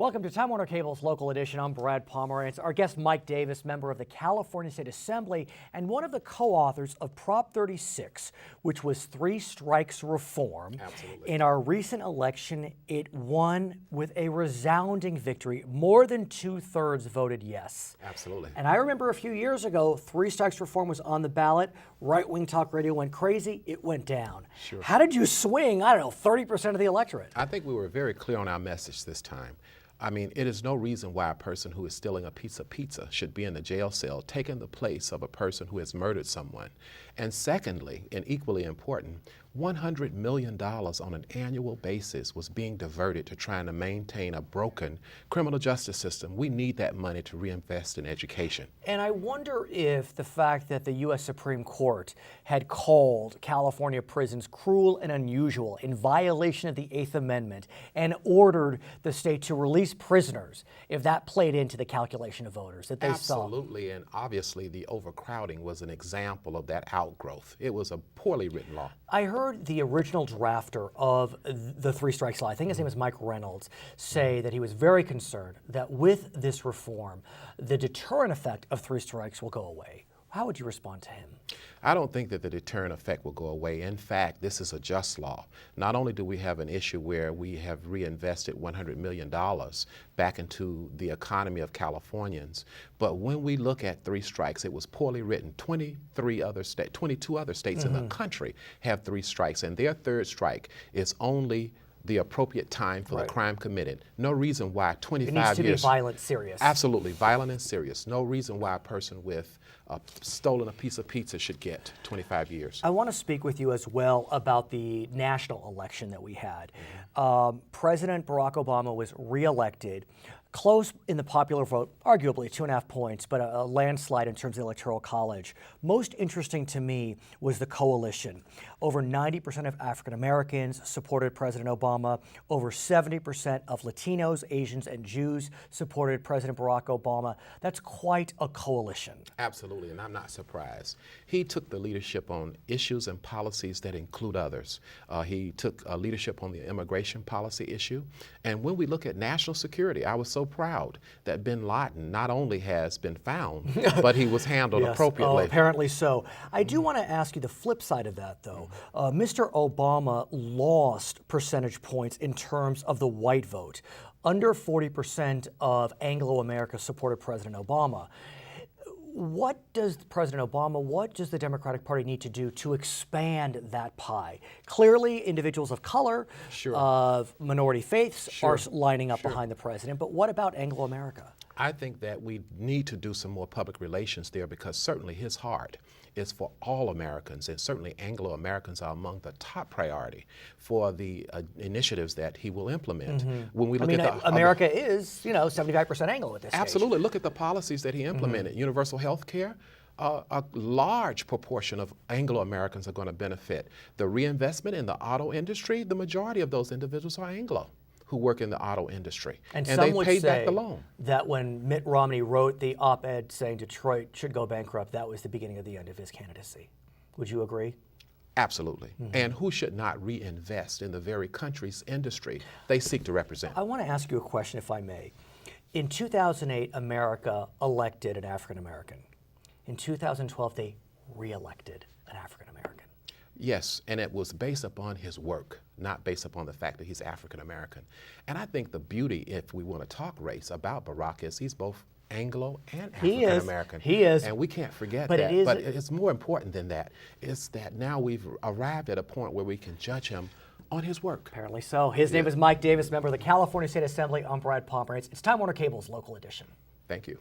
Welcome to Time Warner Cable's Local Edition. I'm Brad Pomerance. Our guest, Mike Davis, member of the California State Assembly and one of the co-authors of Prop 36, which was three strikes reform. Absolutely. In our recent election, it won with a resounding victory. More than 2/3 voted yes. Absolutely. And I remember a few years ago, three strikes reform was on the ballot. Right-wing talk radio went crazy. It went down. Sure. How did you swing, I don't know, 30% of the electorate? I think we were very clear on our message this time. I mean, it is no reason why a person who is stealing a piece of pizza should be in a jail cell, taking the place of a person who has murdered someone. And secondly, and equally important, $100 million on an annual basis was being diverted to trying to maintain a broken criminal justice system. We need that money to reinvest in education. And I wonder if the fact that the U.S. Supreme Court had called California prisons cruel and unusual in violation of the Eighth Amendment and ordered the state to release prisoners, if that played into the calculation of voters that they saw. Absolutely, and obviously the overcrowding was an example of that outgrowth. It was a poorly written law. I heard the original drafter of the three strikes law, I think his name is Mike Reynolds, say that he was very concerned that with this reform, the deterrent effect of three strikes will go away. How would you respond to him? I don't think that the deterrent effect will go away. In fact, this is a just law. Not only do we have an issue where we have reinvested $100 million back into the economy of Californians, but when we look at three strikes, it was poorly written. 22 other states in the country have three strikes, and their third strike is only the appropriate time for the crime committed. No reason why 25 years. It needs to be violent, serious. Absolutely, violent and serious. No reason why a person with stolen a piece of pizza should get 25 years. I want to speak with you as well about the national election that we had. President Barack Obama was reelected. Close in the popular vote, arguably 2.5 points, but a landslide in terms of the Electoral College. Most interesting to me was the coalition. Over 90% of African Americans supported President Obama. Over 70% of Latinos, Asians, and Jews supported President Barack Obama. That's quite a coalition. Absolutely, and I'm not surprised. He took the leadership on issues and policies that include others. He took leadership on the immigration policy issue. And when we look at national security, I was so proud that bin Laden not only has been found, but he was handled appropriately. Oh, apparently so. I do want to ask you the flip side of that, though. Mr. Obama lost percentage points in terms of the white vote. Under 40% of Anglo-America supported President Obama. What does the Democratic Party need to do to expand that pie? Clearly, individuals of color, of minority faiths are lining up behind the president, but what about Anglo-America? I think that we need to do some more public relations there, because certainly his heart is for all Americans, and certainly Anglo-Americans are among the top priority for the initiatives that he will implement. When we look at America is, 75% Anglo at this Absolutely. Look at the policies that he implemented. Universal health care. A large proportion of Anglo-Americans are going to benefit. The reinvestment in the auto industry, the majority of those individuals are Anglo who work in the auto industry. And they some would paid back say the loan. that when Mitt Romney wrote the op-ed saying Detroit should go bankrupt, that was the beginning of the end of his candidacy. Would you agree? Absolutely. And who should not reinvest in the very country's industry they seek to represent? I want to ask you a question, if I may. In 2008, America elected an African American. In 2012, they re-elected an African American. Yes, and it was based upon his work, not based upon the fact that he's African American. And I think the beauty, if we want to talk race, about Barack is he's both Anglo and African American. He is. And we can't forget that. But it's more important than that. It's that now we've arrived at a point where we can judge him on his work. Apparently so. His name is Mike Davis, member of the California State Assembly. I'm Brad Pomerance. It's Time Warner Cable's Local Edition. Thank you.